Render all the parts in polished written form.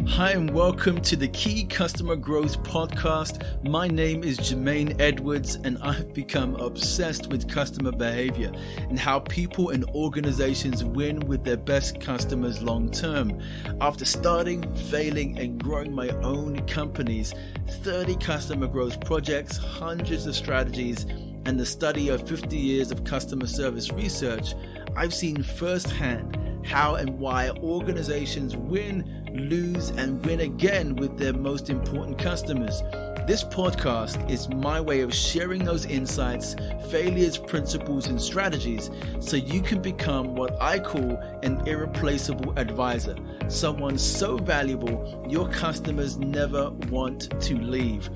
Hi and welcome to the Key Customer Growth Podcast. My name is Jermaine Edwards and I've become obsessed with customer behavior and how people and organizations win with their best customers long term. After starting, failing and growing my own companies, 30 customer growth projects, hundreds of strategies, and the study of 50 years of customer service research, I've seen firsthand how and why organizations win, lose, and win again with their most important customers. This podcast is my way of sharing those insights, failures, principles, and strategies so you can become what I call an irreplaceable advisor, someone so valuable your customers never want to leave.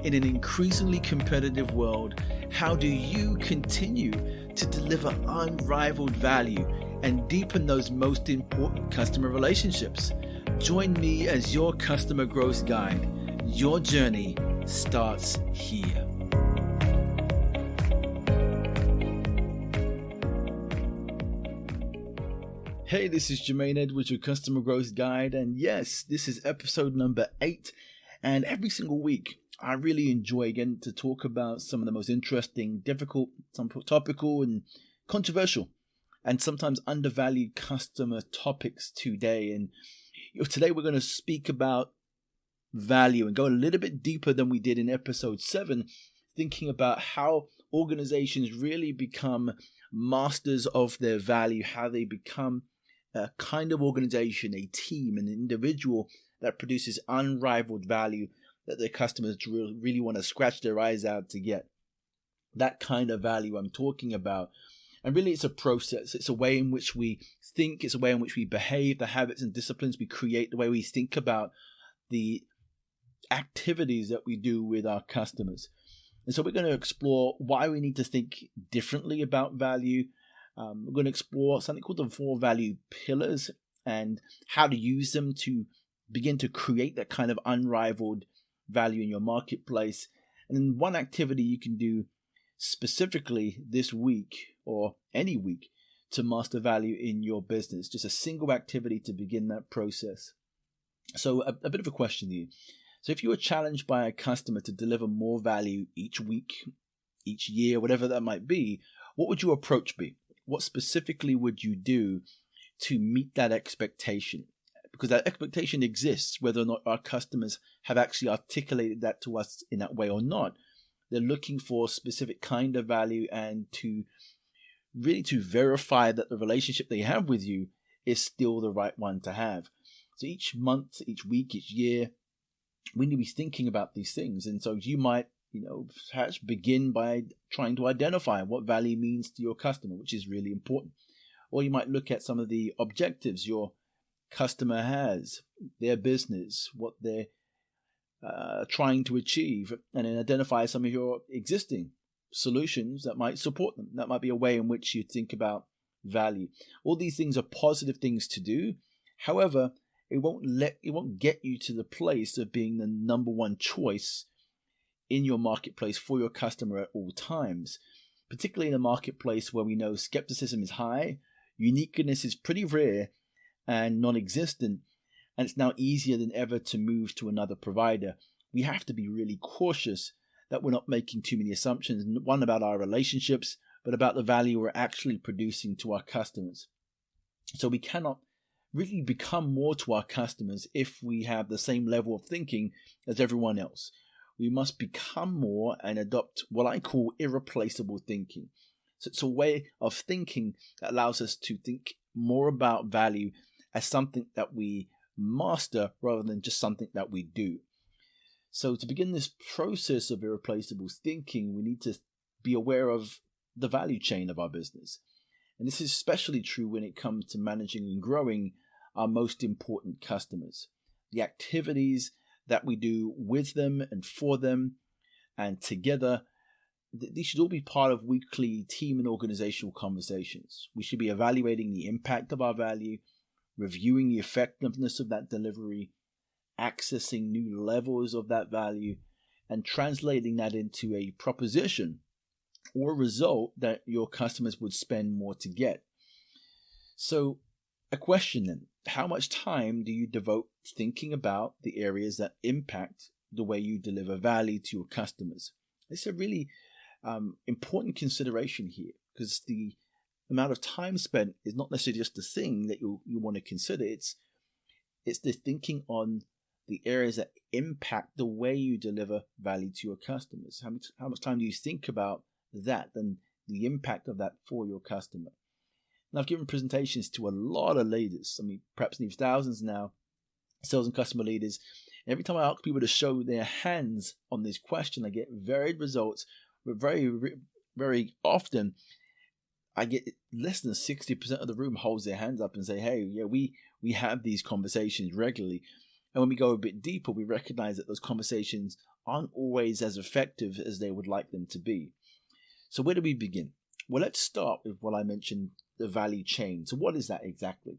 In an increasingly competitive world, how do you continue to deliver unrivaled value and deepen those most important customer relationships? Join me as your customer growth guide. Your journey starts here. Hey, this is Jermaine Edwards, your customer growth guide. And yes, this is episode number 8. And every single week, I really enjoy getting to talk about some of the most interesting, difficult, some topical and controversial, and sometimes undervalued customer topics today. And today we're going to speak about value and go a little bit deeper than we did in episode 7, thinking about how organizations really become masters of their value, how they become a kind of organization, a team, an individual that produces unrivaled value that their customers really want to scratch their eyes out to get. That kind of value I'm talking about. And really it's a process. It's a way in which we think. It's a way in which we behave, the habits and disciplines we create, the way we think about the activities that we do with our customers. And so we're going to explore why we need to think differently about value. We're going to explore something called the 4 value pillars and how to use them to begin to create that kind of unrivaled value in your marketplace. And then one activity you can do specifically this week or any week to master value in your business, just a single activity to begin that process. So a bit of a question to you. So if you were challenged by a customer to deliver more value each week, each year, whatever that might be, what would your approach be? What specifically would you do to meet that expectation? Because that expectation exists, whether or not our customers have actually articulated that to us in that way or not. They're looking for a specific kind of value and to verify that the relationship they have with you is still the right one to have. So each month, each week, each year, we need to be thinking about these things. And so you might, perhaps begin by trying to identify what value means to your customer, which is really important. Or you might look at some of the objectives your customer has, their business, what they're trying to achieve, and then identify some of your existing solutions that might support them. That might be a way in which you think about value. All these things are positive things to do. However, it won't get you to the place of being the number one choice in your marketplace for your customer at all times, particularly in a marketplace where we know skepticism is high, uniqueness is pretty rare and non-existent, and it's now easier than ever to move to another provider. We have to be really cautious that we're not making too many assumptions, one about our relationships, but about the value we're actually producing to our customers. So we cannot really become more to our customers if we have the same level of thinking as everyone else. We must become more and adopt what I call irreplaceable thinking. So it's a way of thinking that allows us to think more about value as something that we master rather than just something that we do. So to begin this process of irreplaceable thinking, we need to be aware of the value chain of our business. And this is especially true when it comes to managing and growing our most important customers. The activities that we do with them and for them and together, these should all be part of weekly team and organizational conversations. We should be evaluating the impact of our value, reviewing the effectiveness of that delivery, accessing new levels of that value, and translating that into a proposition or result that your customers would spend more to get. So a question then, how much time do you devote thinking about the areas that impact the way you deliver value to your customers? It's a really important consideration here, because the amount of time spent is not necessarily just the thing that you want to consider. It's the thinking on the areas that impact the way you deliver value to your customers. How much time do you think about that and the impact of that for your customer? And I've given presentations to a lot of leaders. I mean, perhaps nearly thousands now, sales and customer leaders. Every time I ask people to show their hands on this question, I get varied results. But very often, I get less than 60% of the room holds their hands up and say, hey, yeah, we have these conversations regularly. And when we go a bit deeper, we recognize that those conversations aren't always as effective as they would like them to be. So where do we begin? Well, let's start with what I mentioned, the value chain. So what is that exactly?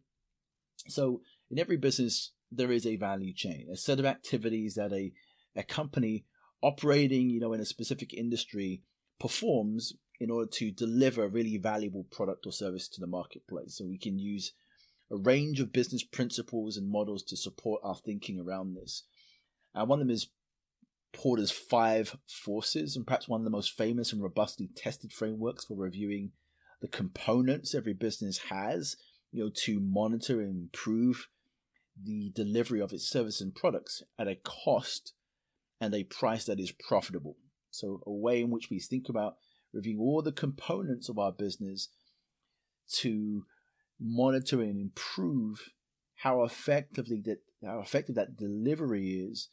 So in every business, there is a value chain, a set of activities that a company operating, in a specific industry performs in order to deliver a really valuable product or service to the marketplace. So we can use a range of business principles and models to support our thinking around this. One of them is Porter's 5 forces, and perhaps one of the most famous and robustly tested frameworks for reviewing the components every business has, to monitor and improve the delivery of its service and products at a cost and a price that is profitable. So a way in which we think about reviewing all the components of our business to monitor and improve how effective that delivery is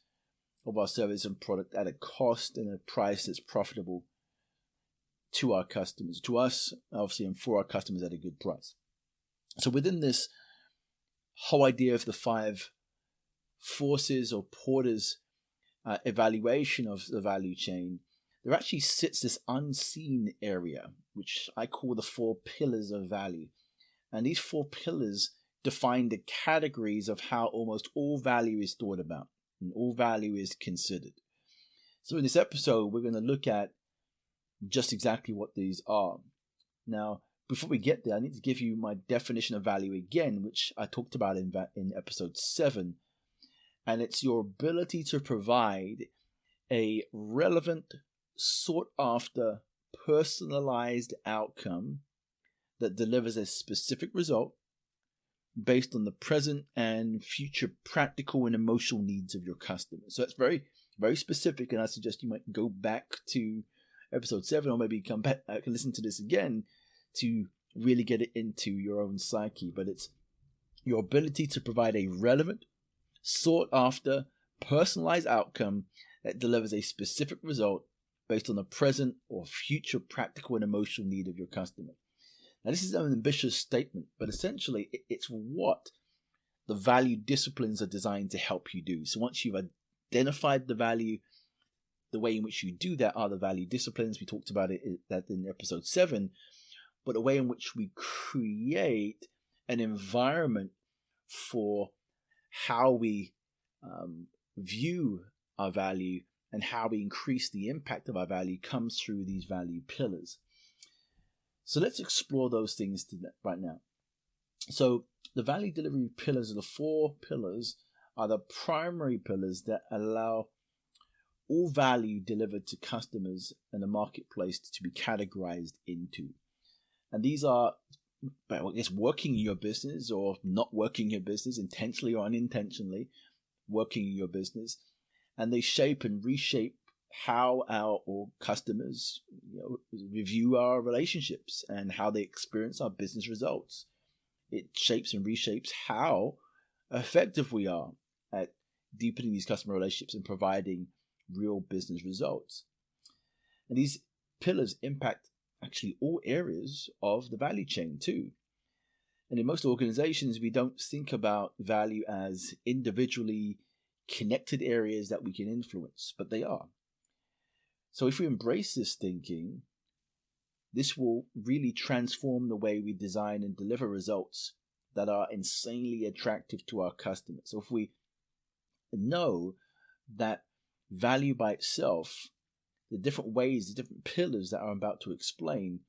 of our service and product at a cost and a price that's profitable to our customers, to us, obviously, and for our customers at a good price. So within this whole idea of the 5 forces or Porter's evaluation of the value chain, there actually sits this unseen area, which I call the 4 pillars of value. And these 4 pillars define the categories of how almost all value is thought about and all value is considered. So in this episode, we're going to look at just exactly what these are. Now, before we get there, I need to give you my definition of value again, which I talked about in episode 7. And it's your ability to provide a relevant, sought-after, personalized outcome that delivers a specific result based on the present and future practical and emotional needs of your customers. So that's very, very specific, and I suggest you might go back to episode 7 or maybe come back and listen to this again to really get it into your own psyche. But it's your ability to provide a relevant, sought-after, personalized outcome that delivers a specific result based on the present or future practical and emotional need of your customer. Now, this is an ambitious statement, but essentially it's what the value disciplines are designed to help you do. So once you've identified the value, the way in which you do that are the value disciplines. We talked about that in episode 7, but a way in which we create an environment for how we view our value and how we increase the impact of our value comes through these value pillars. So let's explore those things right now. So the value delivery pillars, the 4 pillars, are the primary pillars that allow all value delivered to customers and the marketplace to be categorized into. And these are, I guess, working in your business or not working in your business, intentionally or unintentionally working in your business. And they shape and reshape how our customers review our relationships and how they experience our business results. It shapes and reshapes how effective we are at deepening these customer relationships and providing real business results. And these pillars impact actually all areas of the value chain too. And in most organizations, we don't think about value as individually connected areas that we can influence, but they are. So if we embrace this thinking, this will really transform the way we design and deliver results that are insanely attractive to our customers. So if we know that value by itself, the different ways, the different pillars that I'm about to explain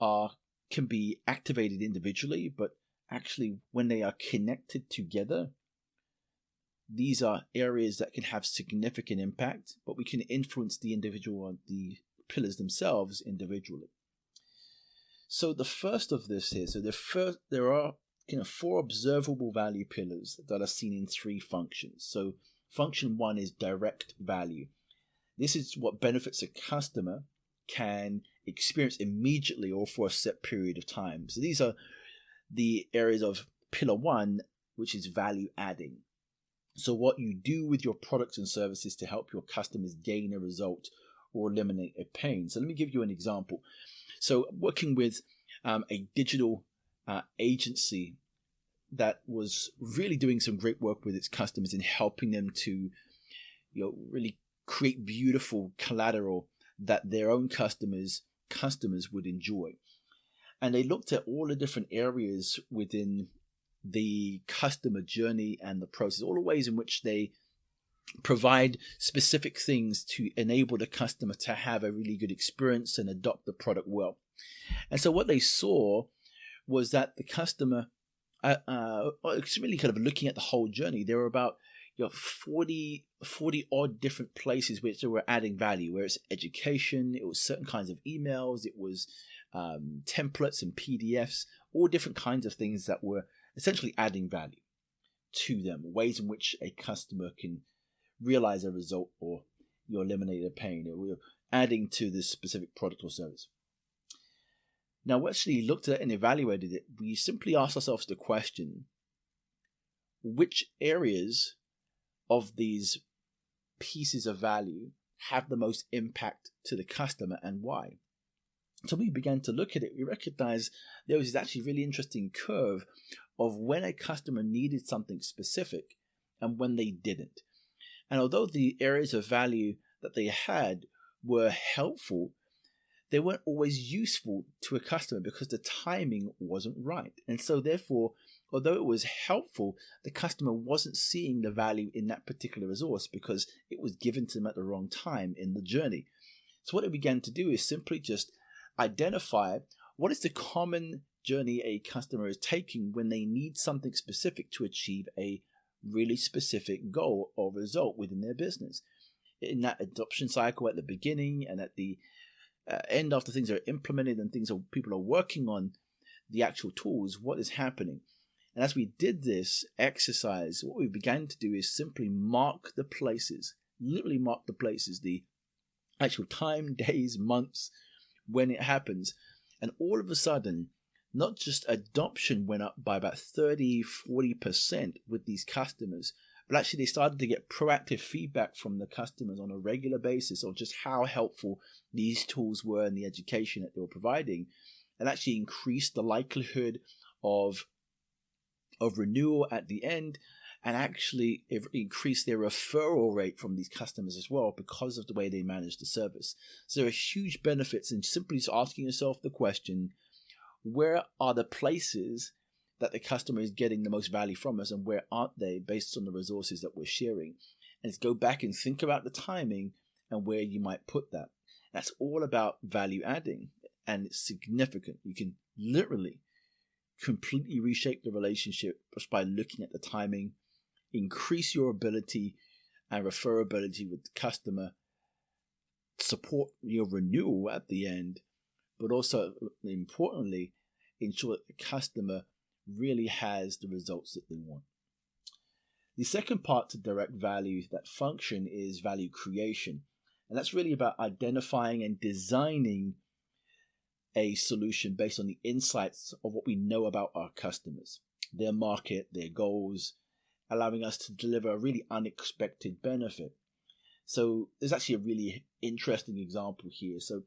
can be activated individually, but actually, when they are connected together, these are areas that can have significant impact, but we can influence the individual or the pillars themselves individually. So the first of this here, there are four observable value pillars that are seen in three functions. So function one is direct value. This is what benefits a customer can experience immediately or for a set period of time. So these are the areas of pillar one, which is value adding. So what you do with your products and services to help your customers gain a result or eliminate a pain. So let me give you an example. So working with a digital agency that was really doing some great work with its customers in helping them to really create beautiful collateral that their own customers would enjoy. And they looked at all the different areas within the customer journey and the process, all the ways in which they provide specific things to enable the customer to have a really good experience and adopt the product well. And so what they saw was that the customer, it's really kind of looking at the whole journey. There were about 40 odd different places which they were adding value, where it's education, it was certain kinds of emails, it was templates and PDFs, all different kinds of things that were essentially adding value to them, ways in which a customer can realize a result or eliminate a pain, or adding to this specific product or service. Now, we actually looked at it and evaluated it. We simply asked ourselves the question, which areas of these pieces of value have the most impact to the customer and why? So we began to look at it. We recognized there was this actually really interesting curve of when a customer needed something specific and when they didn't. And although the areas of value that they had were helpful, they weren't always useful to a customer because the timing wasn't right. And so therefore, although it was helpful, the customer wasn't seeing the value in that particular resource because it was given to them at the wrong time in the journey. So what they began to do is simply just identify what is the common journey a customer is taking when they need something specific to achieve a really specific goal or result within their business. In that adoption cycle at the beginning and at the end, after things are implemented and people are working on the actual tools, what is happening? And as we did this exercise, what we began to do is simply mark the places, literally mark the places, the actual time, days, months, when it happens. And all of a sudden, not just adoption went up by about 30-40% with these customers, but actually they started to get proactive feedback from the customers on a regular basis on just how helpful these tools were in the education that they were providing, and actually increased the likelihood of renewal at the end, and actually increased their referral rate from these customers as well because of the way they manage the service. So there are huge benefits in simply just asking yourself the question, where are the places that the customer is getting the most value from us and where aren't they based on the resources that we're sharing? And go back and think about the timing and where you might put that. That's all about value adding, and it's significant. You can literally completely reshape the relationship just by looking at the timing, increase your ability and referability with the customer, support your renewal at the end, but also importantly, ensure that the customer really has the results that they want. The second part to direct value, that function, is value creation. And that's really about identifying and designing a solution based on the insights of what we know about our customers, their market, their goals, allowing us to deliver a really unexpected benefit. So there's actually a really interesting example here. So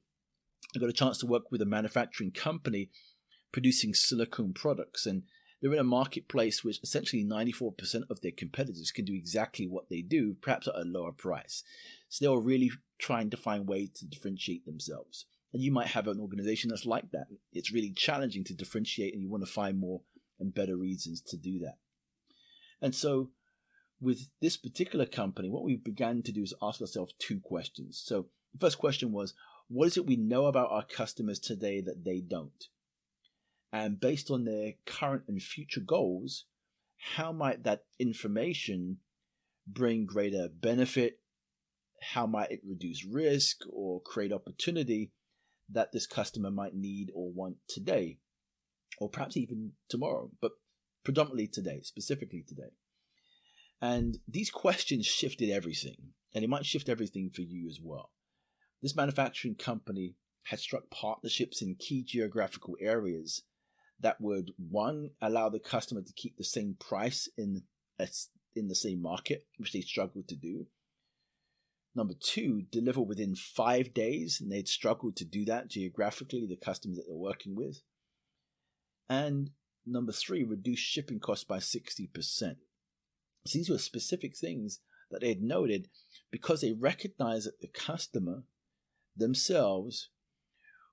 I got a chance to work with a manufacturing company producing silicone products, and they're in a marketplace which essentially 94% of their competitors can do exactly what they do, perhaps at a lower price. So they were really trying to find ways to differentiate themselves. And you might have an organization that's like that. It's really challenging to differentiate, and you want to find more and better reasons to do that. And so with this particular company, what we began to do is ask ourselves two questions. So the first question was, what is it we know about our customers today that they don't? And based on their current and future goals, how might that information bring greater benefit? How might it reduce risk or create opportunity that this customer might need or want today, or perhaps even tomorrow, but predominantly today, specifically today? And these questions shifted everything, and it might shift everything for you as well. This manufacturing company had struck partnerships in key geographical areas that would, one, allow the customer to keep the same price in the same market, which they struggled to do. Number two, deliver within 5 days, and they'd struggled to do that geographically, the customers that they're working with. And number three, reduce shipping costs by 60%. So these were specific things that they had noted because they recognized that the customer themselves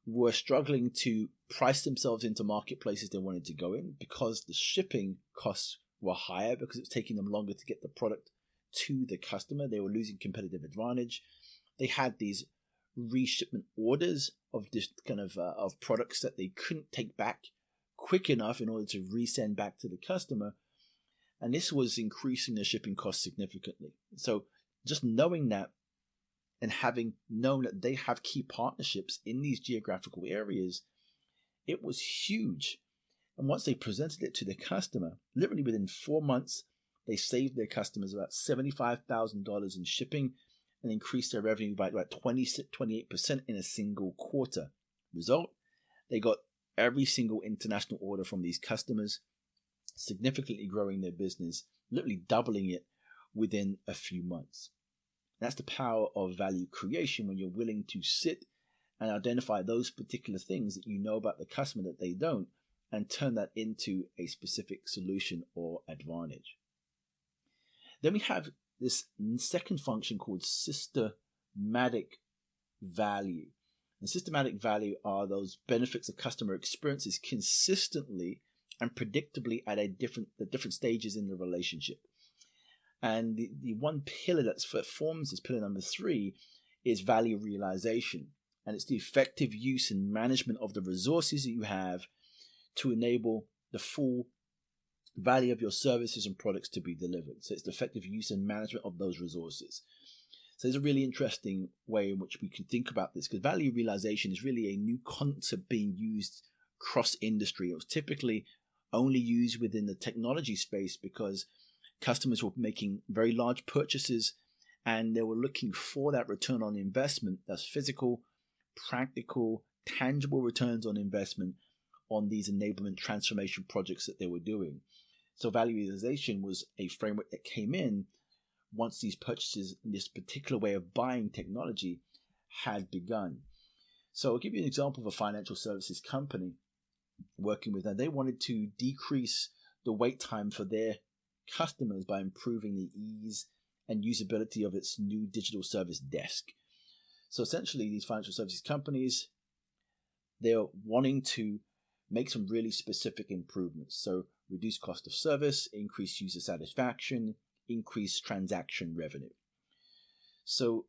were struggling to price themselves into marketplaces they wanted to go in because the shipping costs were higher, because it was taking them longer to get the product to the customer. They were losing competitive advantage. They had these reshipment orders of this kind of products that they couldn't take back quick enough in order to resend back to the customer. And this was increasing their shipping costs significantly. So just knowing that, and having known that they have key partnerships in these geographical areas, it was huge. And once they presented it to the customer, literally within 4 months, they saved their customers about $75,000 in shipping and increased their revenue by about 28% in a single quarter. Result, they got every single international order from these customers, significantly growing their business, literally doubling it within a few months. That's the power of value creation, when you're willing to sit and identify those particular things that you know about the customer that they don't, and turn that into a specific solution or advantage. Then we have this second function called systematic value. And systematic value are those benefits the customer experiences consistently and predictably at the different stages in the relationship. And the one pillar that forms this pillar number 3 is value realization. And it's the effective use and management of the resources that you have to enable the full value of your services and products to be delivered. So it's the effective use and management of those resources. So there's a really interesting way in which we can think about this, because value realization is really a new concept being used cross industry. It was typically only used within the technology space because customers were making very large purchases and they were looking for that return on investment. That's physical, practical, tangible returns on investment on these enablement transformation projects that they were doing. So value realization was a framework that came in once these purchases, this particular way of buying technology, had begun. So I'll give you an example of a financial services company working with them. They wanted to decrease the wait time for their customers by improving the ease and usability of its new digital service desk. So essentially, these financial services companies, they're wanting to make some really specific improvements. So reduce cost of service, increase user satisfaction, increase transaction revenue. So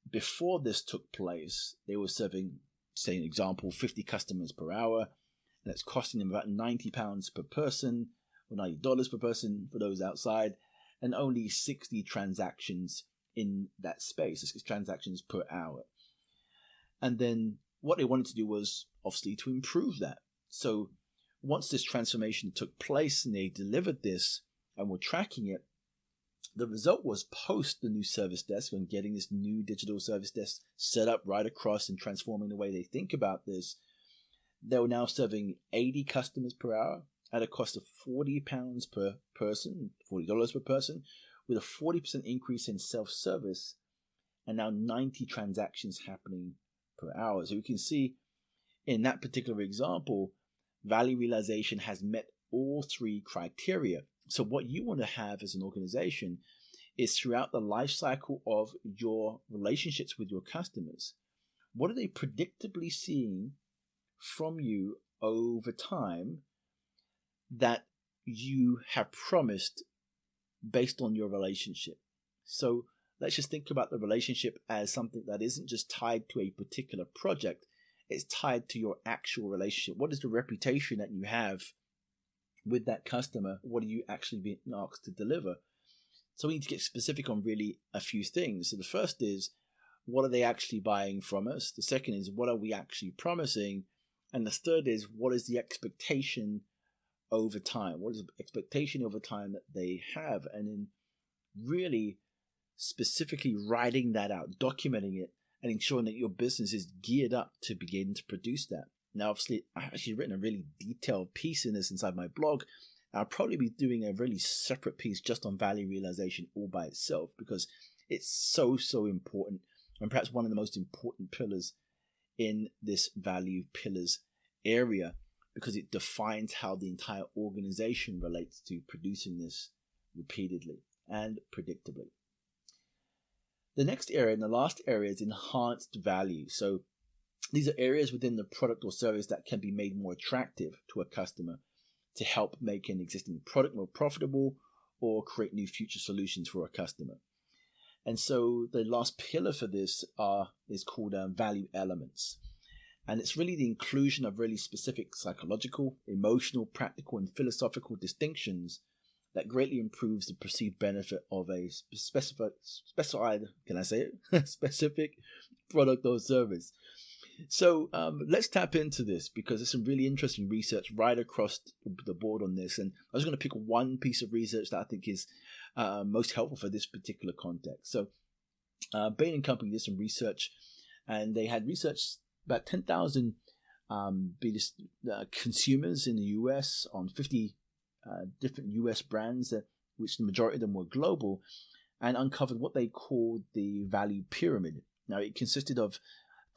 before this took place, they were serving, say an example, 50 customers per hour, and it's costing them about £90 per person, or $90 per person for those outside, and only 60 transactions in that space, 60 transactions per hour. And then what they wanted to do was obviously to improve that. So once this transformation took place and they delivered this and were tracking it, the result was post the new service desk and getting this new digital service desk set up right across and transforming the way they think about this, they were now serving 80 customers per hour at a cost of £40 per person, $40 per person, with a 40% increase in self-service and now 90 transactions happening per hour. So you can see in that particular example, value realization has met all 3 criteria. So what you want to have as an organization is throughout the life cycle of your relationships with your customers, what are they predictably seeing from you over time that you have promised based on your relationship? So let's just think about the relationship as something that isn't just tied to a particular project. it's tied to your actual relationship. What is the reputation that you have with that customer? What are you actually being asked to deliver? So we need to get specific on really a few things. So the first is, what are they actually buying from us? The second is, what are we actually promising? And the third is, what is the expectation over time? What is the expectation over time that they have? And then really specifically writing that out, documenting it, and ensuring that your business is geared up to begin to produce that. Now, obviously, I've actually written a really detailed piece in this inside my blog. I'll probably be doing a really separate piece just on value realization all by itself, because it's so important, and perhaps one of the most important pillars in this value pillars area, because it defines how the entire organization relates to producing this repeatedly and predictably. The next area and the last area is enhanced value. So these are areas within the product or service that can be made more attractive to a customer to help make an existing product more profitable or create new future solutions for a customer. And so the last pillar for this is called value elements. And it's really the inclusion of really specific psychological, emotional, practical, and philosophical distinctions that greatly improves the perceived benefit of a specific product or service. So let's tap into this, because there's some really interesting research right across the board on this. And I was going to pick one piece of research that I think is most helpful for this particular context. So Bain & Company did some research, and they had researched about 10,000 consumers in the US on 50 different US brands, which the majority of them were global, and uncovered what they called the value pyramid. Now, it consisted of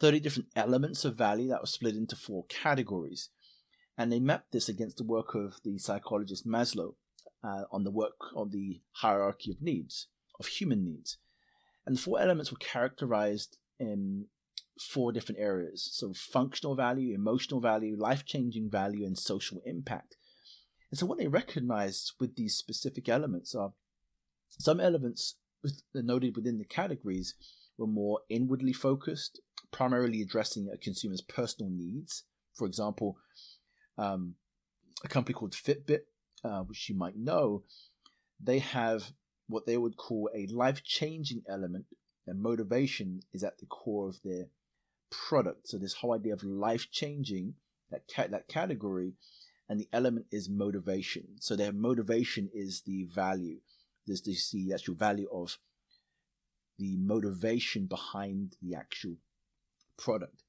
30 different elements of value that were split into 4 categories. And they mapped this against the work of the psychologist Maslow on the work of the hierarchy of needs, of human needs. And the 4 elements were characterized in 4 different areas. So functional value, emotional value, life-changing value, and social impact. And so what they recognized with these specific elements are some elements noted within the categories were more inwardly focused, primarily addressing a consumer's personal needs. For example, a company called Fitbit, which you might know, they have what they would call a life-changing element, and motivation is at the core of their product. So this whole idea of life-changing, that category, and the element is motivation. So their motivation is the value. There's the actual value of the motivation behind the actual product.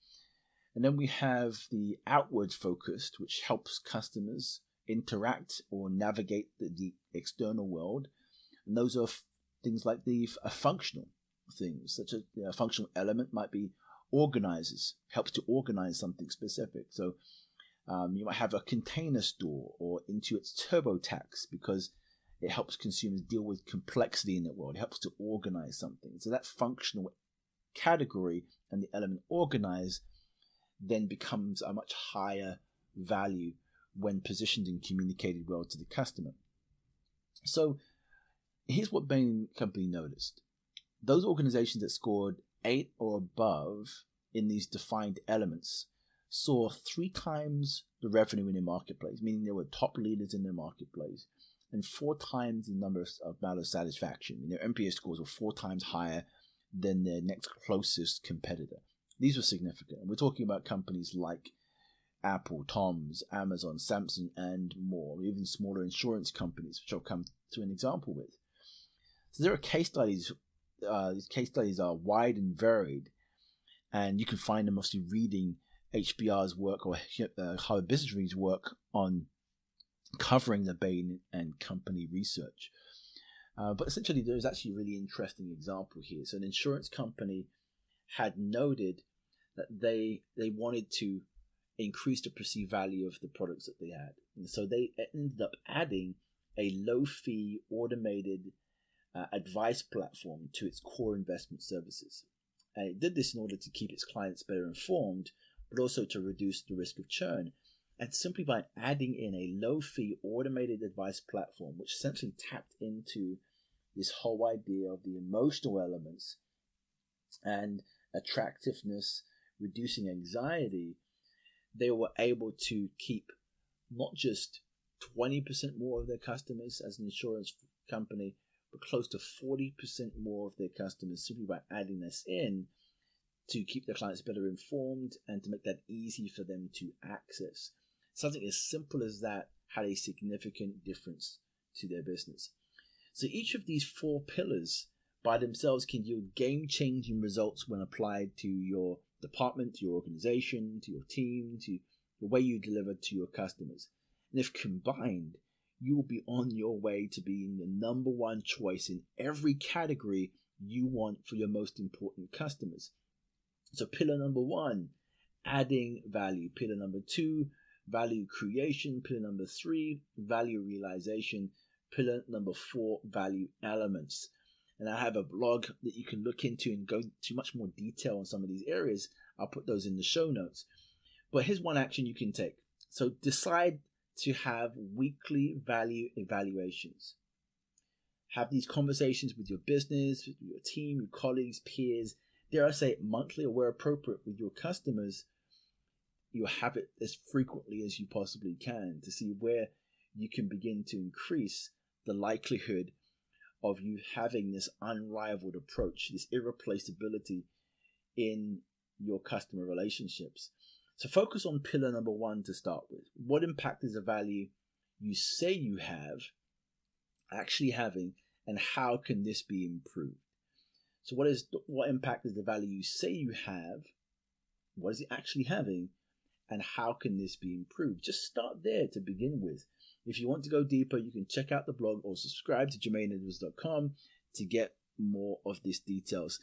And then we have the outward focused, which helps customers interact or navigate the external world. And those are things like the functional things, such as a functional element might be organizers, helps to organize something specific. So you might have a container store or Intuit's TurboTax, because it helps consumers deal with complexity in the world. It helps to organize something. So that functional category and the element organize then becomes a much higher value when positioned and communicated well to the customer. So here's what Bain & Company noticed. Those organizations that scored 8 or above in these defined elements saw 3 times the revenue in their marketplace, meaning they were top leaders in their marketplace, and 4 times the amount of satisfaction. Their NPS scores were 4 times higher than their next closest competitor. These were significant. We're talking about companies like Apple, Tom's, Amazon, Samsung, and more, even smaller insurance companies, which I'll come to an example with. So there are case studies. These case studies are wide and varied, and you can find them mostly reading HBR's work or Harvard Business Review's work on covering the Bain & Company research. But essentially, there's actually a really interesting example here. So an insurance company had noted that they wanted to increase the perceived value of the products that they had. And so they ended up adding a low-fee automated advice platform to its core investment services. And it did this in order to keep its clients better informed, but also to reduce the risk of churn. And simply by adding in a low-fee automated advice platform, which essentially tapped into this whole idea of the emotional elements and attractiveness reducing anxiety, they were able to keep not just 20% more of their customers as an insurance company, but close to 40% more of their customers simply by adding this in to keep their clients better informed and to make that easy for them to access. Something as simple as that had a significant difference to their business. So each of these 4 pillars by themselves can yield game-changing results when applied to your department, to your organization, to your team, to the way you deliver to your customers. And if combined, you will be on your way to being the number one choice in every category you want for your most important customers. So pillar number 1, adding value. Pillar number 2, value creation. Pillar number 3, value realization. Pillar number 4, value elements. And I have a blog that you can look into and go into much more detail on some of these areas. I'll put those in the show notes. But here's one action you can take. So decide to have weekly value evaluations. Have these conversations with your business, with your team, your colleagues, peers. Dare I say monthly, or where appropriate with your customers. You have it as frequently as you possibly can to see where you can begin to increase the likelihood of you having this unrivaled approach, this irreplaceability in your customer relationships. So focus on pillar number 1 to start with. What impact is the value you say you have actually having, and how can this be improved? So what impact is the value you say you have? What is it actually having? And how can this be improved? Just start there to begin with. If you want to go deeper, you can check out the blog or subscribe to jermaineedwards.com to get more of these details.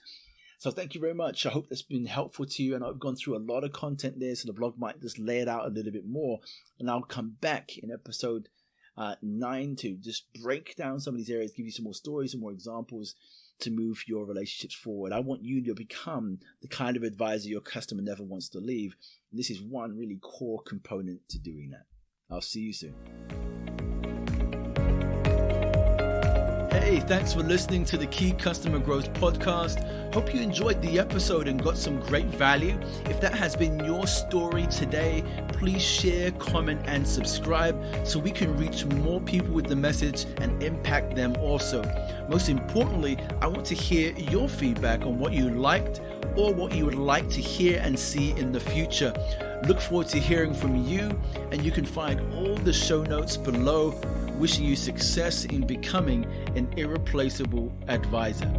So thank you very much. I hope that's been helpful to you. And I've gone through a lot of content there, so the blog might just lay it out a little bit more. And I'll come back in episode 9 to just break down some of these areas, give you some more stories, some more examples to move your relationships forward. I want you to become the kind of advisor your customer never wants to leave. And this is one really core component to doing that. I'll see you soon. Hey, thanks for listening to the Key Customer Growth Podcast. Hope you enjoyed the episode and got some great value. If that has been your story today, please share, comment, and subscribe so we can reach more people with the message and impact them also. Most importantly, I want to hear your feedback on what you liked or what you would like to hear and see in the future. Look forward to hearing from you, and you can find all the show notes below. Wishing you success in becoming an irreplaceable advisor.